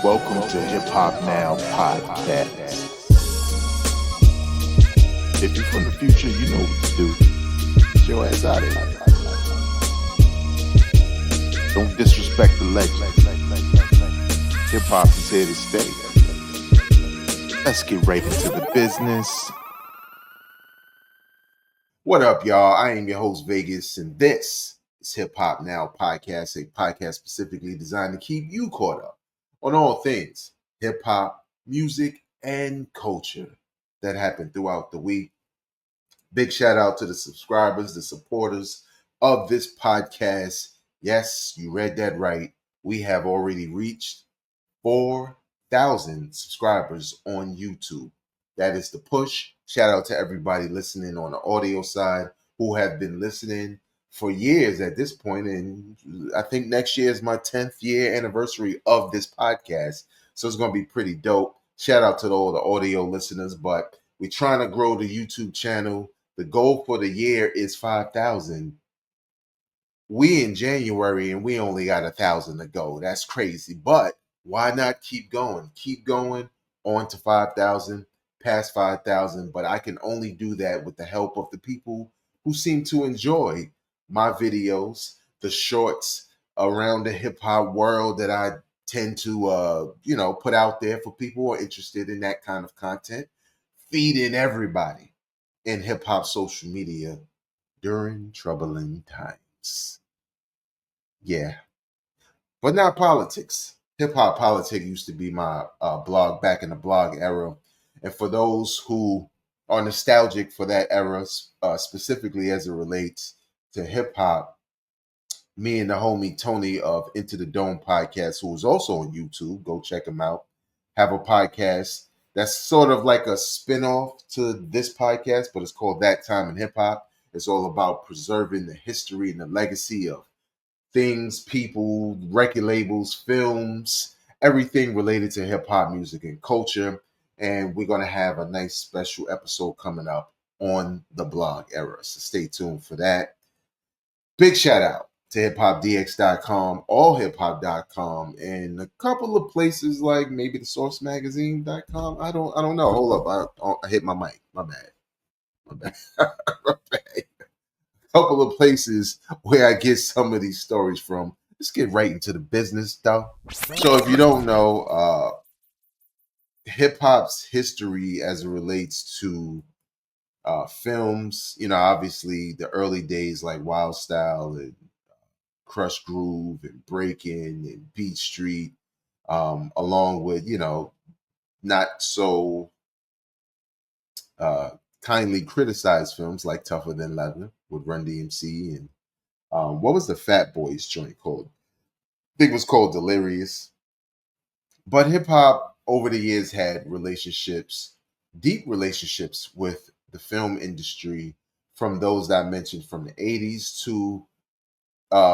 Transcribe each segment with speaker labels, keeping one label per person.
Speaker 1: Welcome to Hip Hop Now Podcast. If you're from the future, you know what to do. Get your ass out of here. Don't disrespect the legend. Hip hop is here to stay. Let's get right into the business. What up, y'all? I am your host, Vegas, and this is Hip Hop Now Podcast, a podcast specifically designed to keep you caught up on all things hip hop, music, and culture that happened throughout the week. Big shout out to the subscribers, the supporters of this podcast. Yes, you read that right. We have already reached 4,000 subscribers on YouTube. That is the push. Shout out to everybody listening on the audio side who have been listening for years at this point. And I think next year is my 10th year anniversary of this podcast. So it's going to be pretty dope. Shout out to all the audio listeners. But we're trying to grow the YouTube channel. The goal for the year is 5,000. We in January and we only got 1,000 to go. That's crazy. But why not keep going? Keep going on to 5,000, past 5,000. But I can only do that with the help of the people who seem to enjoy my videos, the shorts around the hip hop world that I tend to, put out there for people who are interested in that kind of content, feeding everybody in hip hop social media during troubling times. Yeah, but not politics. Hip hop politics used to be my blog back in the blog era. And for those who are nostalgic for that era, specifically as it relates to hip hop, me and the homie Tony of Into the Dome podcast, who is also on YouTube, go check him out, have a podcast that's sort of like a spin-off to this podcast, but it's called That Time in Hip Hop. It's all about preserving the history and the legacy of things, people, record labels, films, everything related to hip hop music and culture. And we're going to have a nice special episode coming up on the blog era. So stay tuned for that. Big shout out to hiphopdx.com, allhiphop.com, and a couple of places like maybe the sourcemagazine.com. I don't know. Hold up. I hit my mic. My bad. My bad. My bad. Couple of places where I get some of these stories from. Let's get right into the business, though. So, if you don't know, hip hop's history as it relates to films, obviously the early days like Wild Style and Crush Groove and Breakin' and Beat Street, along with, not so kindly criticized films like Tougher Than Leather with Run DMC and what was the Fat Boys joint called? I think it was called Delirious. But hip hop over the years had relationships, deep relationships with the film industry, from those that I mentioned from the 80s to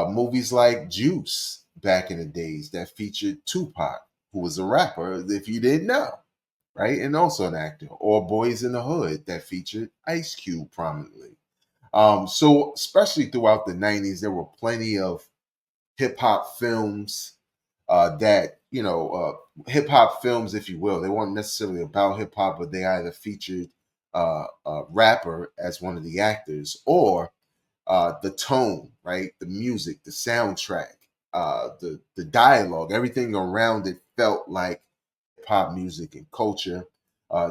Speaker 1: movies like Juice back in the days that featured Tupac, who was a rapper, if you didn't know, right? And also an actor. Or Boys in the Hood that featured Ice Cube prominently. So especially throughout the 90s, there were plenty of hip hop films hip hop films, if you will. They weren't necessarily about hip hop, but they either featured a rapper as one of the actors or the tone, right? The music, the soundtrack, the dialogue, everything around it felt like hip hop music and culture.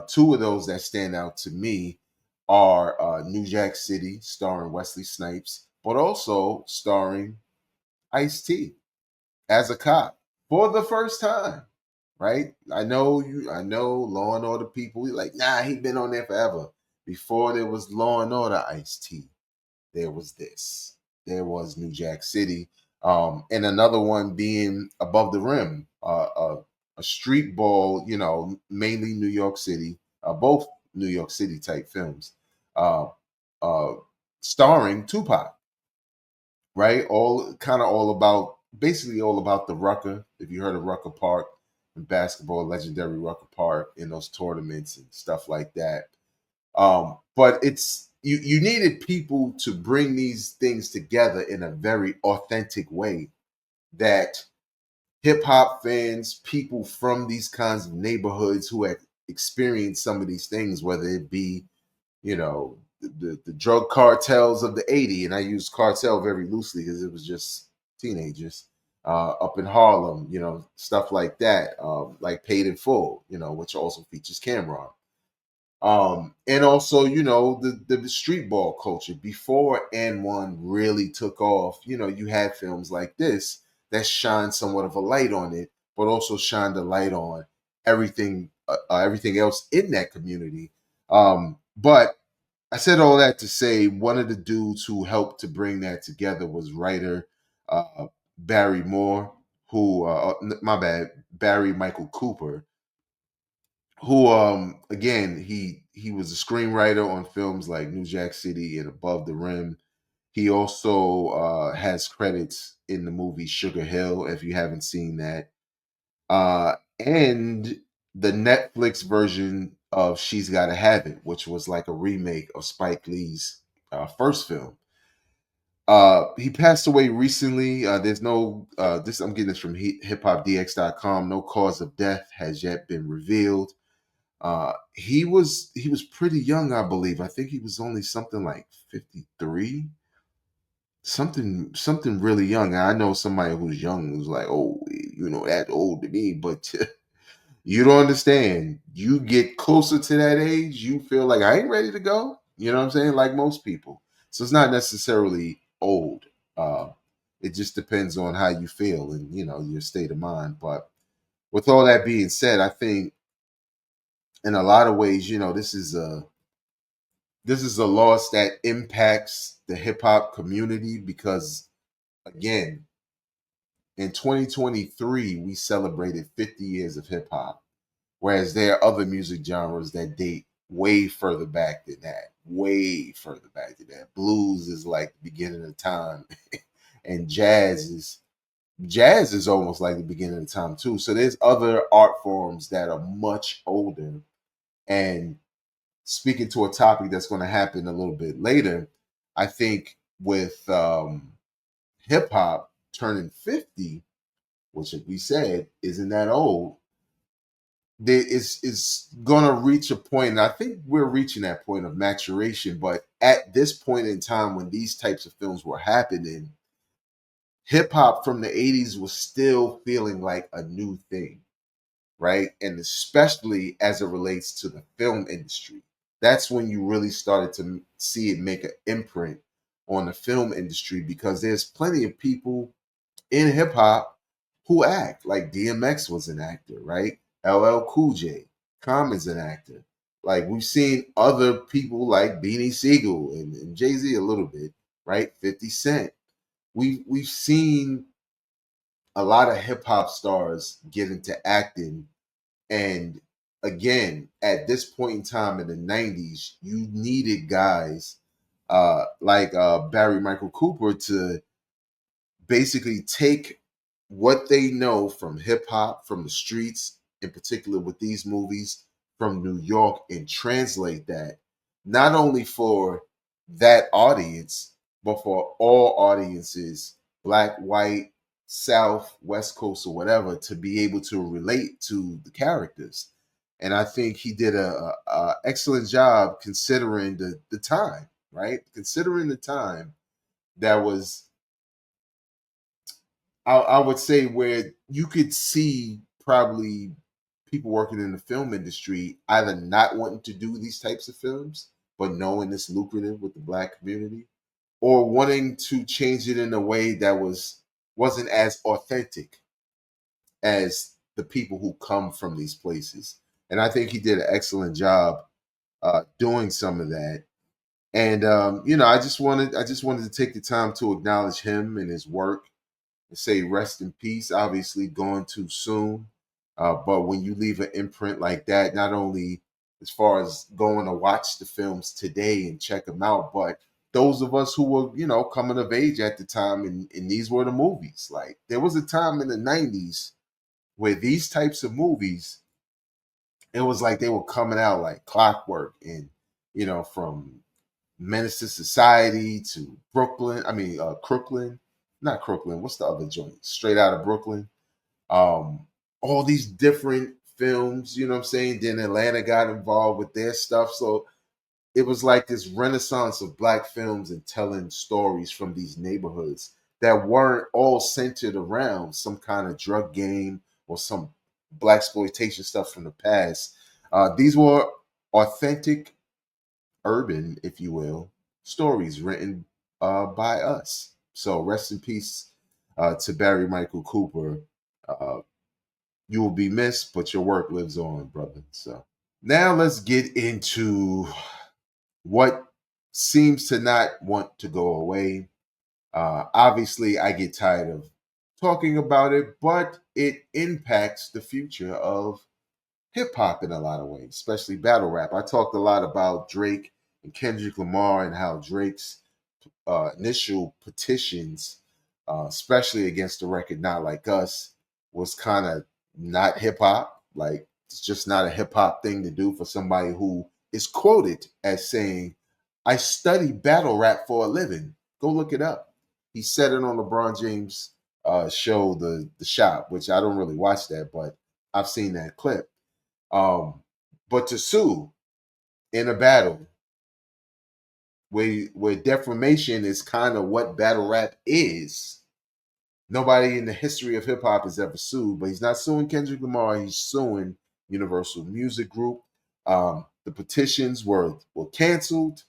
Speaker 1: Two of those that stand out to me are New Jack City, starring Wesley Snipes, but also starring Ice-T as a cop for the first time, right? I know Law and Order people. We like, nah, he been on there forever. Before there was Law and Order Ice-T, there was this. There was New Jack City, and another one being Above the Rim, a street ball, mainly New York City, both New York City type films, uh, uh, starring Tupac, right? All about, basically all about the Rucker. If you heard of Rucker Park in basketball, legendary Rucker Park in those tournaments and stuff like that. But it's you needed people to bring these things together in a very authentic way that hip hop fans, people from these kinds of neighborhoods who had experienced some of these things, whether it be, the drug cartels of the 80s, and I use cartel very loosely because it was just teenagers up in Harlem, stuff like that, like Paid in Full, which also features Cameron. And also, the street ball culture before and one really took off. You had films like this that shine somewhat of a light on it, but also shined a light on everything else in that community. But I said all that to say one of the dudes who helped to bring that together was writer Barry Moore, who my bad, Barry Michael Cooper, who again he was a screenwriter on films like New Jack City and Above the Rim. He also has credits in the movie Sugar Hill, if you haven't seen that, and the Netflix version of She's Gotta Have It, which was like a remake of Spike Lee's first film. He passed away recently. There's no this I'm getting this from hiphopdx.com. No cause of death has yet been revealed. He was pretty young, I believe. I think he was only something like 53, something really young. I know somebody who's young who's like, oh, that's old to me, but you don't understand. You get closer to that age, you feel like I ain't ready to go. You know what I'm saying? Like most people. So it's not necessarily old. Uh, it just depends on how you feel and your state of mind. But with all that being said, I think in a lot of ways, this is a loss that impacts the hip hop community because again, in 2023 we celebrated 50 years of hip hop, whereas there are other music genres that date way further back than that. Way further back than that. Blues is like the beginning of time, and jazz is almost like the beginning of time too. So there's other art forms that are much older. And speaking to a topic that's going to happen a little bit later, I think with hip hop turning 50, which we said isn't that old, there is going to reach a point, and I think we're reaching that point of maturation. But at this point in time, when these types of films were happening, hip hop from the 80s was still feeling like a new thing, right? And especially as it relates to the film industry. That's when you really started to see it make an imprint on the film industry because there's plenty of people in hip hop who act. Like DMX was an actor, right? LL Cool J, Common's an actor. Like we've seen other people like Beanie Siegel and Jay Z a little bit, right? 50 Cent. We've seen a lot of hip hop stars get into acting, and again, at this point in time in the 90s, you needed guys like Barry Michael Cooper to basically take what they know from hip hop, from the streets, in particular with these movies from New York, and translate that not only for that audience, but for all audiences, black, white, South, West Coast, or whatever, to be able to relate to the characters. And I think he did a excellent job considering the time, right? Considering the time that was, I would say, where you could see probably people working in the film industry either not wanting to do these types of films, but knowing it's lucrative with the black community, or wanting to change it in a way that wasn't as authentic as the people who come from these places. And I think he did an excellent job doing some of that. And I just wanted to take the time to acknowledge him and his work and say rest in peace. Obviously, gone too soon. But when you leave an imprint like that, not only as far as going to watch the films today and check them out, but those of us who were, coming of age at the time, and these were the movies. Like there was a time in the 90s where these types of movies, it was like they were coming out like clockwork, and from Menace to Society to Brooklyn. I mean, Crooklyn, not Crooklyn. What's the other joint? Straight Out of Brooklyn. um, all these different films, you know what I'm saying? Then Atlanta got involved with their stuff. So it was like this renaissance of black films and telling stories from these neighborhoods that weren't all centered around some kind of drug game or some black exploitation stuff from the past. These were authentic, urban, if you will, stories written by us. So rest in peace to Barry Michael Cooper. Uh, you will be missed, but your work lives on, brother. So now let's get into what seems to not want to go away. Obviously, I get tired of talking about it, but it impacts the future of hip hop in a lot of ways, especially battle rap. I talked a lot about Drake and Kendrick Lamar and how Drake's initial petitions, especially against the record "Not Like Us," was kind of not hip hop. Like it's just not a hip hop thing to do for somebody who is quoted as saying, "I study battle rap for a living." Go look it up. He said it on LeBron James' show, the Shop, which I don't really watch that, but I've seen that clip. Um, but to sue in a battle where defamation is kind of what battle rap is. Nobody in the history of hip hop has ever sued, but he's not suing Kendrick Lamar. He's suing Universal Music Group. The petitions were canceled,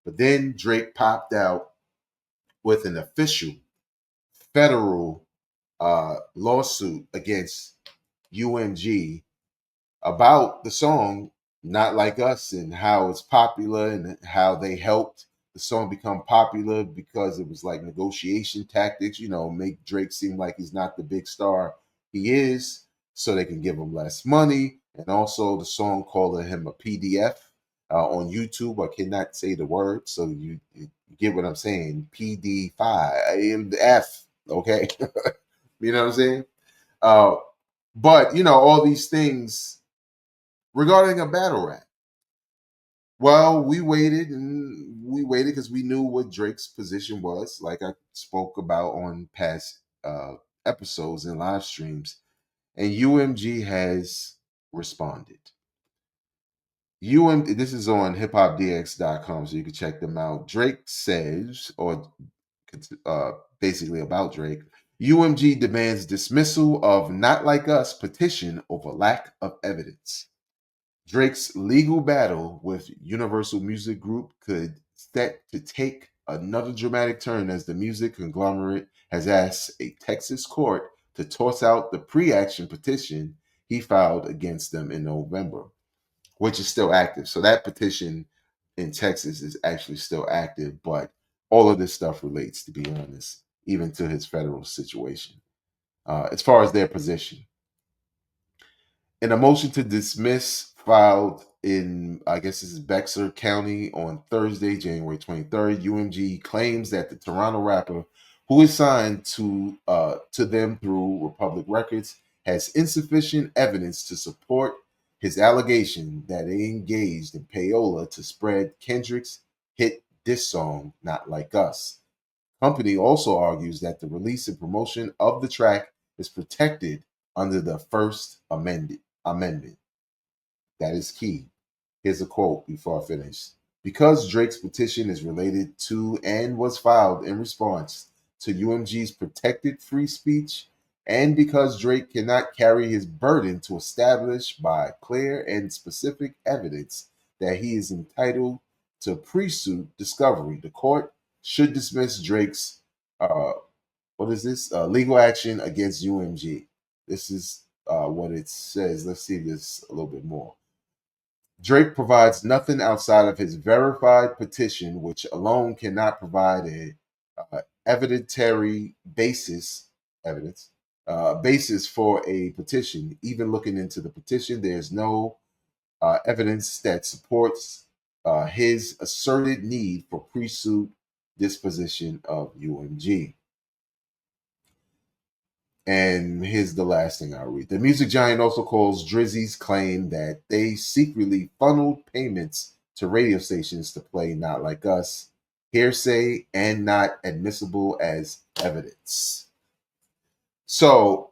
Speaker 1: but then Drake popped out with an official federal lawsuit against UMG about the song Not Like Us and how it's popular and how they helped the song become popular because it was like negotiation tactics, make Drake seem like he's not the big star he is, so they can give him less money. And also the song calling him a PDF on YouTube. I cannot say the word, so you get what I'm saying. PD5 okay? You know what I'm saying? Uh, but all these things regarding a battle rap. Well, we waited because we knew what Drake's position was, like I spoke about on past episodes and live streams. And UMG has responded. This is on hiphopdx.com, so you can check them out. Drake says, or basically about Drake, UMG demands dismissal of Not Like Us petition over lack of evidence. Drake's legal battle with Universal Music Group could set to take another dramatic turn as the music conglomerate has asked a Texas court to toss out the pre-action petition he filed against them in November, which is still active. So that petition in Texas is actually still active, but all of this stuff relates, to be honest, even to his federal situation. As far as their position, in a motion to dismiss filed in, I guess this is Bexar County on Thursday, January 23rd, UMG claims that the Toronto rapper, who is signed to them through Republic Records, has insufficient evidence to support his allegation that they engaged in payola to spread Kendrick's hit diss song "Not Like Us." Company also argues that the release and promotion of the track is protected under the First Amendment. That is key. Here's a quote before I finish. Because Drake's petition is related to and was filed in response to UMG's protected free speech, and because Drake cannot carry his burden to establish by clear and specific evidence that he is entitled to pre-suit discovery, the court should dismiss Drake's legal action against UMG. This is what it says. Let's see this a little bit more. Drake provides nothing outside of his verified petition, which alone cannot provide a evidentiary basis for a petition. Even looking into the petition, there's no evidence that supports his asserted need for pre-suit disposition of UMG. And here's the last thing I'll read. The music giant also calls Drizzy's claim that they secretly funneled payments to radio stations to play Not Like Us hearsay and not admissible as evidence. So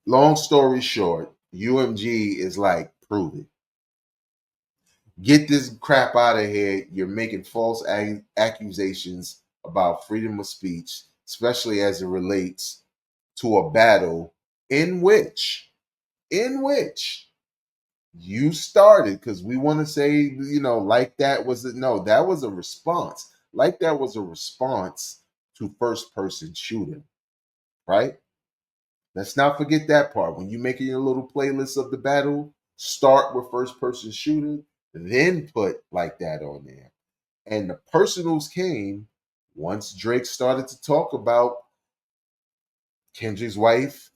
Speaker 1: Long story short, UMG is like, prove it. Get this crap out of here. You're making false accusations about freedom of speech, especially as it relates to a battle in which you started, because we want to say, like that was no, that was a response. Like that was a response to first person shooting, right? Let's not forget that part. When you're making your little playlist of the battle, start with first person shooting, then put like that on there. And the personals came once Drake started to talk about Kendrick's wife,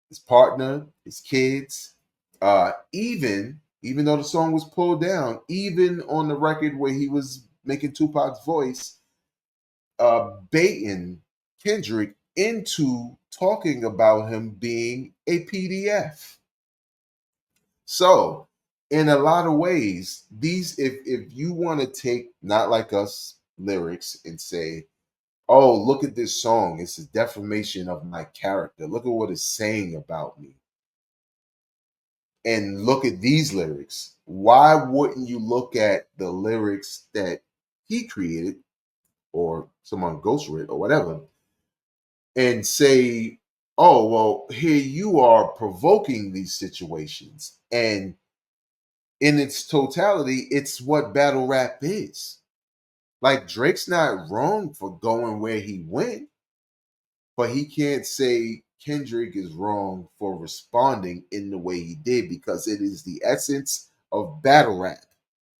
Speaker 1: his partner, his kids. Even though the song was pulled down, even on the record where he was making Tupac's voice, baiting Kendrick into talking about him being a PDF. So, in a lot of ways, these if you want to take Not Like Us lyrics and say, oh, look at this song, it's a defamation of my character. Look at what it's saying about me. And look at these lyrics. Why wouldn't you look at the lyrics that he created or someone ghostwrote or whatever and say, oh, well, here you are provoking these situations. And in its totality, it's what battle rap is. Like, Drake's not wrong for going where he went, but he can't say Kendrick is wrong for responding in the way he did, because it is the essence of battle rap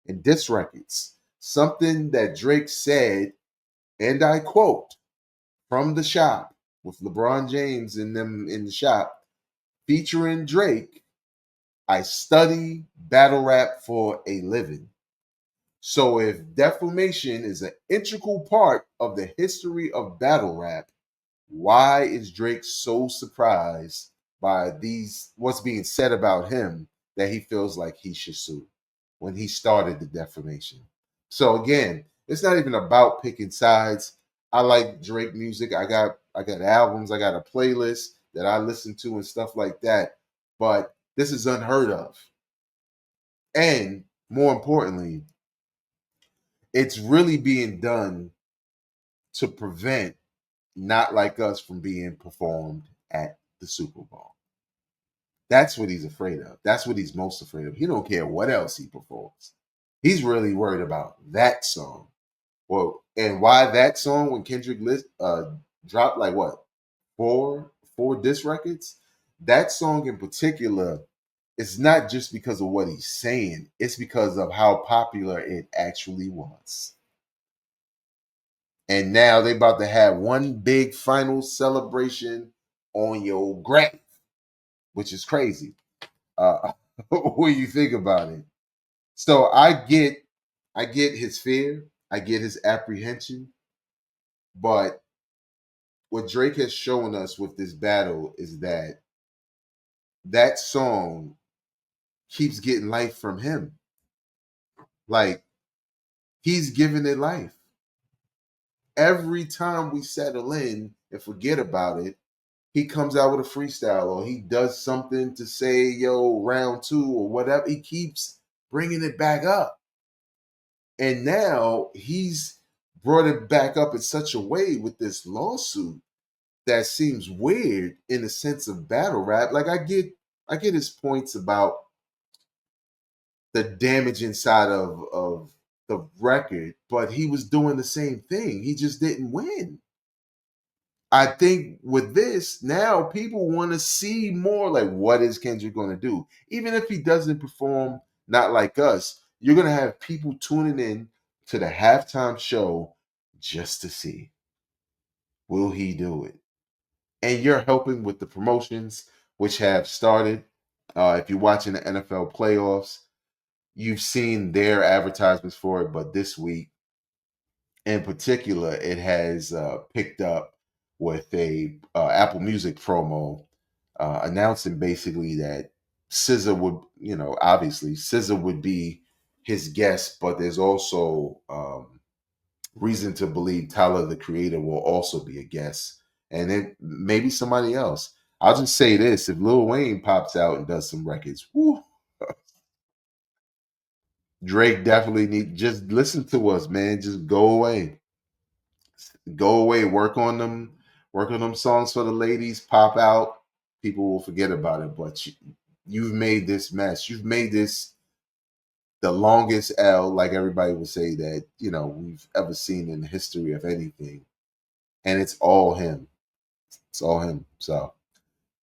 Speaker 1: and diss records. Something that Drake said, and I quote, from the shop with LeBron James in them in the shop, featuring Drake. I study battle rap for a living. So if defamation is an integral part of the history of battle rap, why is Drake so surprised by these what's being said about him that he feels like he should sue when he started the defamation? So again, it's not even about picking sides. I like Drake music. I got albums, I got a playlist that I listen to and stuff like that. But this is unheard of. And more importantly, it's really being done to prevent Not Like Us from being performed at the Super Bowl. That's what he's afraid of. That's what he's most afraid of. He don't care what else he performs. He's really worried about that song. Well, and why that song when Kendrick dropped like what four diss records? That song in particular is not just because of what he's saying. It's because of how popular it actually was. And now they about to have one big final celebration on your grave, which is crazy. Uh, when you think about it. So I get his fear, I get his apprehension, but what Drake has shown us with this battle is that that song keeps getting life from him. Like, he's giving it life. Every time we settle in and forget about it, he comes out with a freestyle or he does something to say, yo, round two or whatever. He keeps bringing it back up. And now he's brought it back up in such a way with this lawsuit that seems weird in the sense of battle rap. Like, I get his points about the damage inside of the record, but he was doing the same thing. He just didn't win. I think with this, now people want to see more, like, what is Kendrick going to do? Even if he doesn't perform Not Like Us, you're going to have people tuning in to the halftime show just to see, will he do it? And you're helping with the promotions, which have started. If you're watching the NFL playoffs, you've seen their advertisements for it, but this week in particular, it has picked up with a Apple Music promo announcing basically that SZA would, obviously SZA would be his guest, but there's also reason to believe Tyler the Creator will also be a guest, and it maybe somebody else. I'll just say this: if Lil Wayne pops out and does some records, whew, Drake definitely need just listen to us, man. Just go away, work on them songs for the ladies. Pop out, people will forget about it. But you've made this mess. You've made this the longest L, like everybody would say that we've ever seen in the history of anything, and it's all him. It's all him. So,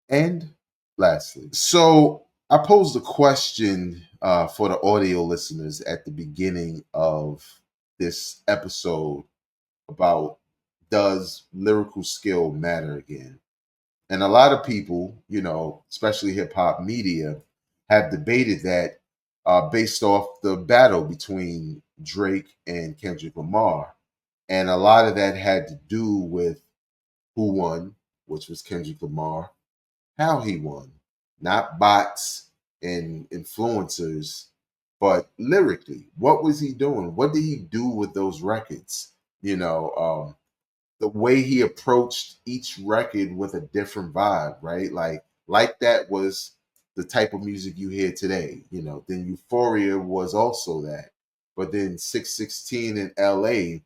Speaker 1: and lastly, so I posed a question for the audio listeners at the beginning of this episode about does lyrical skill matter again? And a lot of people, especially hip hop media, have debated that based off the battle between Drake and Kendrick Lamar. And a lot of that had to do with who won, which was Kendrick Lamar, how he won, not bots and influencers, but lyrically. What was he doing? What did he do with those records? The way he approached each record with a different vibe, right? Like that was the type of music you hear today. Then Euphoria was also that. But then 616 in LA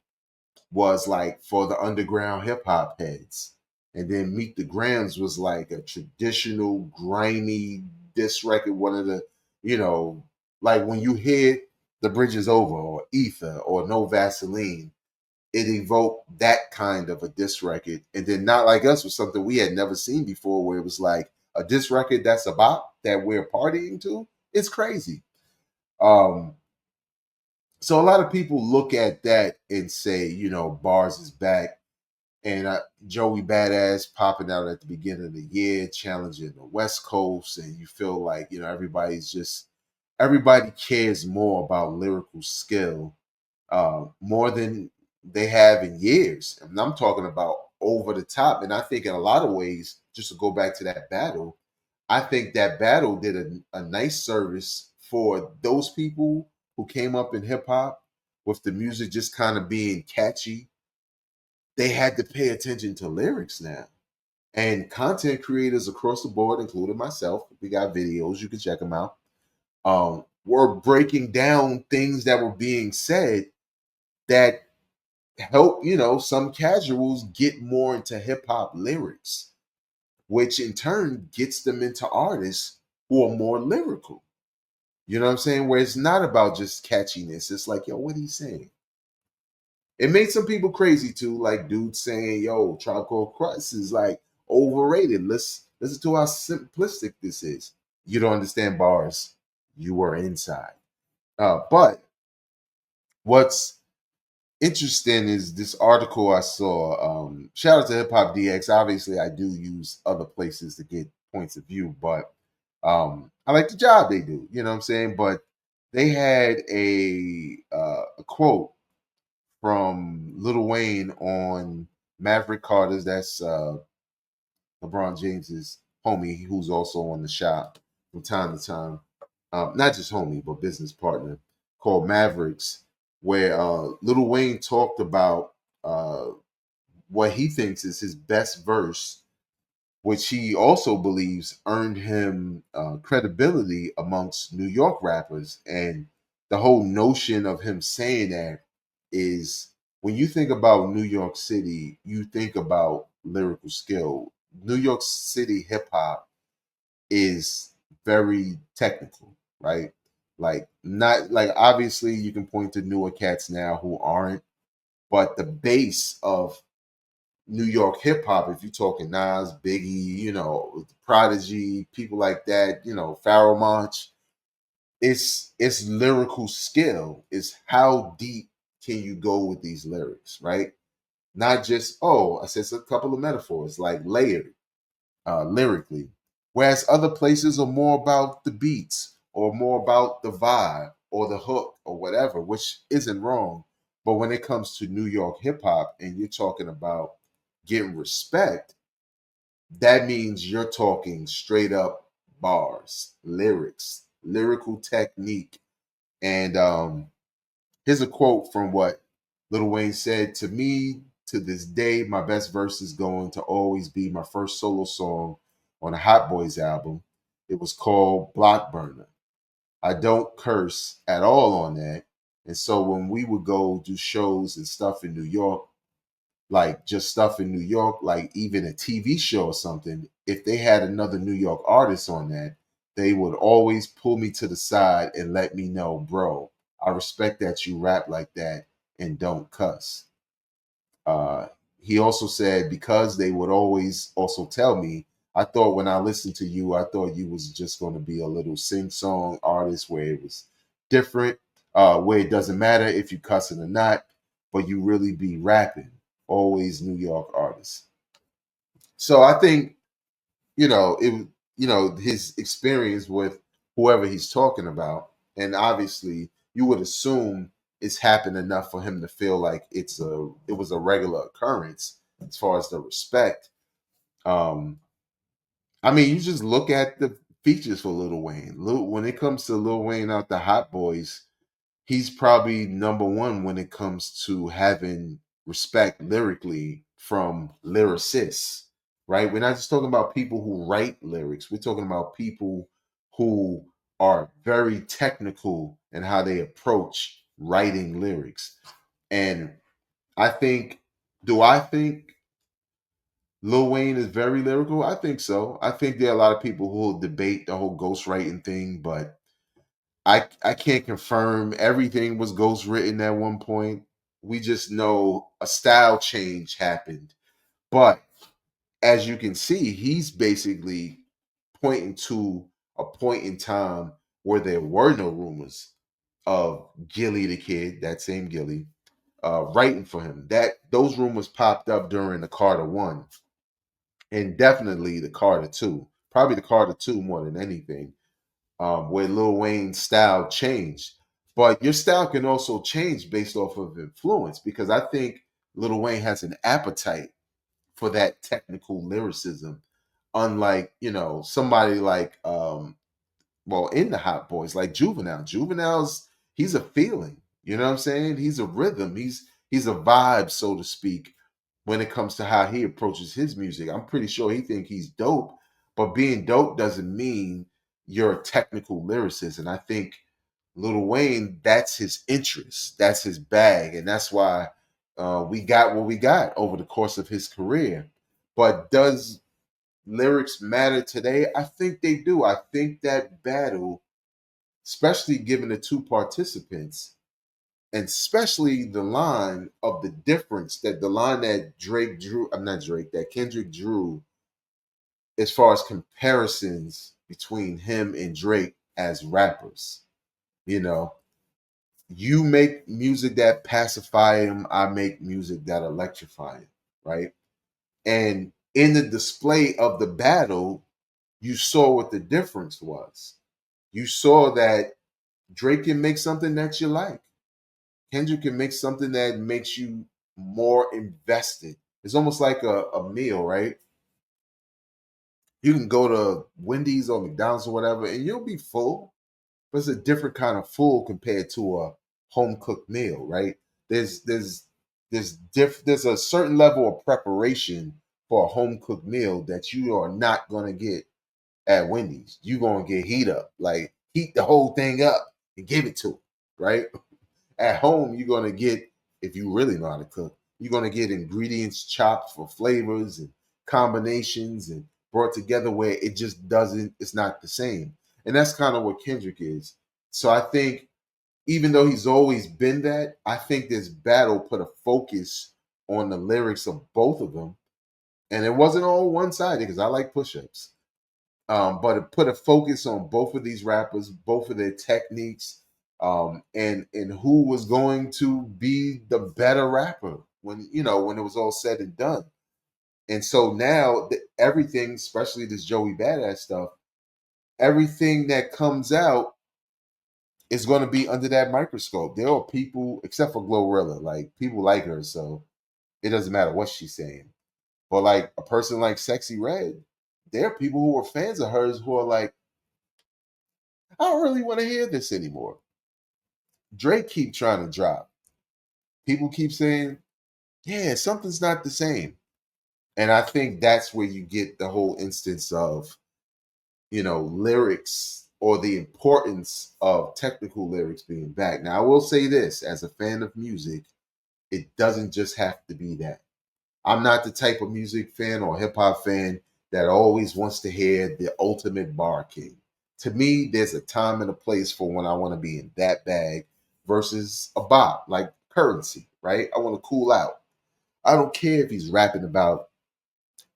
Speaker 1: was like for the underground hip hop heads. And then Meet the Grams was like a traditional, grimy diss record, one of the, like when you hear The Bridge is Over or Ether or No Vaseline, it evoked that kind of a diss record. And then Not Like Us was something we had never seen before, where it was like a diss record that's about that we're partying to. It's crazy. Um, so a lot of people look at that and say, Bars is back. And Joey Badass popping out at the beginning of the year, challenging the West Coast, and you feel like everybody cares more about lyrical skill more than they have in years. And I'm talking about over the top. And I think in a lot of ways, just to go back to that battle, I think that battle did a nice service for those people who came up in hip hop with the music just kind of being catchy. They had to pay attention to lyrics now. And content creators across the board, including myself, we got videos, you can check them out. Were breaking down things that were being said that help, some casuals get more into hip hop lyrics, which in turn gets them into artists who are more lyrical. You know what I'm saying? Where it's not about just catchiness. It's like, yo, what are you saying? It made some people crazy too, like dudes saying, "Yo, Tribe Called Quest is like overrated. Let's listen to how simplistic this is." You don't understand bars. You were inside. But what's interesting is this article I saw. Shout out to Hip Hop DX. Obviously, I do use other places to get points of view, but I like the job they do. You know what I'm saying? But they had a quote from Lil Wayne on Maverick Carter's. That's LeBron James's homie, who's also on the shop from time to time. Not just homie, but business partner, called Mavericks, where Lil Wayne talked about uh, what he thinks is his best verse, which he also believes earned him credibility amongst New York rappers. And the whole notion of him saying that is when you think about New York City, you think about lyrical skill. New York City hip hop is very technical, right? Like, not like obviously you can point to newer cats now who aren't, but the base of New York hip hop, if you're talking Nas, Biggie, Prodigy, people like that, Pharoah Monch, it's lyrical skill. It's how deep can you go with these lyrics, right? Not just, oh, I said a couple of metaphors, like layered lyrically. Whereas other places are more about the beats or more about the vibe or the hook or whatever, which isn't wrong. But when it comes to New York hip hop and you're talking about getting respect, that means you're talking straight up bars, lyrics, lyrical technique. And here's a quote from what Lil Wayne said: "To me, to this day, my best verse is going to always be my first solo song on a Hot Boys album. It was called Block Burner. I don't curse at all on that. And so when we would go do shows and stuff in New York, like just stuff in New York, like even a TV show or something, if they had another New York artist on that, they would always pull me to the side and let me know, bro, I respect that you rap like that and don't cuss. Uh, he also said because they would always also tell me, I thought when I listened to you, I thought you was just going to be a little sing song artist where it was different, where it doesn't matter if you cussing or not, but you really be rapping. Always New York artists. So I think his experience with whoever he's talking about, and obviously you would assume it's happened enough for him to feel like it was a regular occurrence as far as the respect. um I mean, you just look at the features for Lil Wayne. When it comes to Lil Wayne out the Hot Boys, he's probably number one when it comes to having respect lyrically from lyricists, right? We're not just talking about people who write lyrics. We're talking about people who are very technical in how they approach writing lyrics. And I think, do I think Lil Wayne is very lyrical? I think so. I think there are a lot of people who will debate the whole ghostwriting thing, but I can't confirm everything was ghost written at one point. We just know a style change happened. But as you can see, he's basically pointing to a point in time where there were no rumors of Gilly the Kid, that same Gilly, writing for him. That those rumors popped up during the Carter One and definitely the Carter Two. Probably the Carter Two more than anything, where Lil Wayne's style changed. But your style can also change based off of influence because I think Lil Wayne has an appetite for that technical lyricism, unlike somebody like in the Hot Boys like Juvenile. Juvenile's he's a feeling. You know what I'm saying? He's a rhythm. He's a vibe, so to speak, when it comes to how he approaches his music. I'm pretty sure he think he's dope, but being dope doesn't mean you're a technical lyricist. And I think Lil Wayne, that's his interest, that's his bag, and that's why we got what we got over the course of his career. But does lyrics matter today? I think they do. I think that battle, especially given the two participants, and especially the line of the difference that the line that Drake drew, I'm not Drake, that Kendrick drew as far as comparisons between him and Drake as rappers. You know, you make music that pacify him, I make music that electrify him, right? And in the display of the battle, you saw what the difference was. You saw that Drake can make something that you like. Kendrick can make something that makes you more invested. It's almost like a meal, right? You can go to Wendy's or McDonald's or whatever, and you'll be full, but it's a different kind of full compared to a home cooked meal, right? There's a certain level of preparation for a home cooked meal that you are not gonna get at Wendy's. You're gonna get heat up, like heat the whole thing up and give it to them, right? At home, you're gonna get, if you really know how to cook, you're gonna get ingredients chopped for flavors and combinations and brought together where it just doesn't, it's not the same. And that's kind of what Kendrick is. So I think even though he's always been that, I think this battle put a focus on the lyrics of both of them. And it wasn't all one sided because I like push ups. But it put a focus on both of these rappers, both of their techniques, and who was going to be the better rapper when it was all said and done. And so now everything, especially this Joey Badass stuff, everything that comes out is going to be under that microscope. There are people, except for Glorilla, like people like her, so it doesn't matter what she's saying. But like a person like Sexy Red, there are people who are fans of hers who are like, I don't really want to hear this anymore. Drake keep trying to drop. People keep saying, yeah, something's not the same. And I think that's where you get the whole instance of, lyrics or the importance of technical lyrics being back. Now, I will say this as a fan of music, it doesn't just have to be that. I'm not the type of music fan or hip hop fan that always wants to hear the ultimate bar king. To me, there's a time and a place for when I want to be in that bag versus a bop, like Currency, right? I want to cool out. I don't care if he's rapping about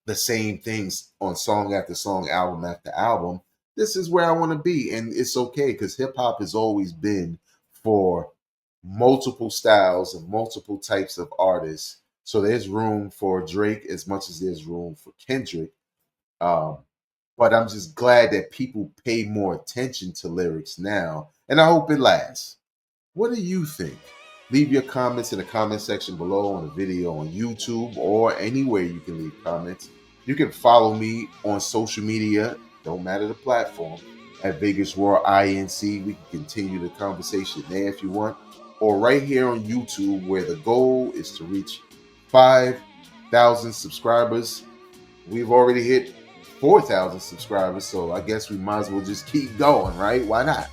Speaker 1: the same things on song after song, album after album. This is where I want to be. And it's okay because hip hop has always been for multiple styles and multiple types of artists. So there's room for Drake as much as there's room for Kendrick. Um, but I'm just glad that people pay more attention to lyrics now. And I hope it lasts. What do you think? Leave your comments in the comment section below on the video on YouTube or anywhere you can leave comments. You can follow me on social media, don't matter the platform, at Vegas Raw INC. We can continue the conversation there if you want. Or right here on YouTube, where the goal is to reach 5,000 subscribers. We've already hit 4,000 subscribers, so I guess we might as well just keep going, right? Why not?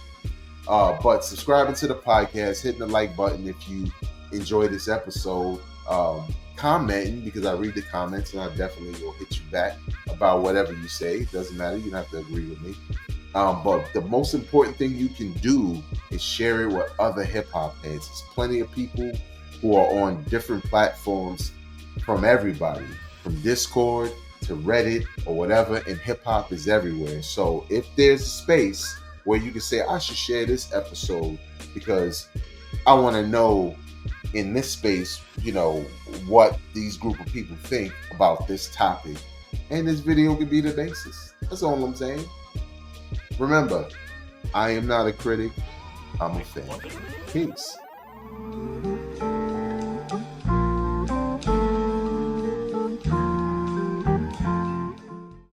Speaker 1: But subscribing to the podcast, hitting the like button if you enjoy this episode, commenting because I read the comments and I definitely will hit you back about whatever you say. It doesn't matter. You don't have to agree with me. But the most important thing you can do is share it with other hip hop heads. There's plenty of people who are on different platforms from everybody, from Discord to Reddit or whatever, and hip hop is everywhere. So if there's a space where you can say, I should share this episode because I want to know in this space, what these group of people think about this topic. And this video could be the basis. That's all I'm saying. Remember, I am not a critic. I'm a fan. Peace.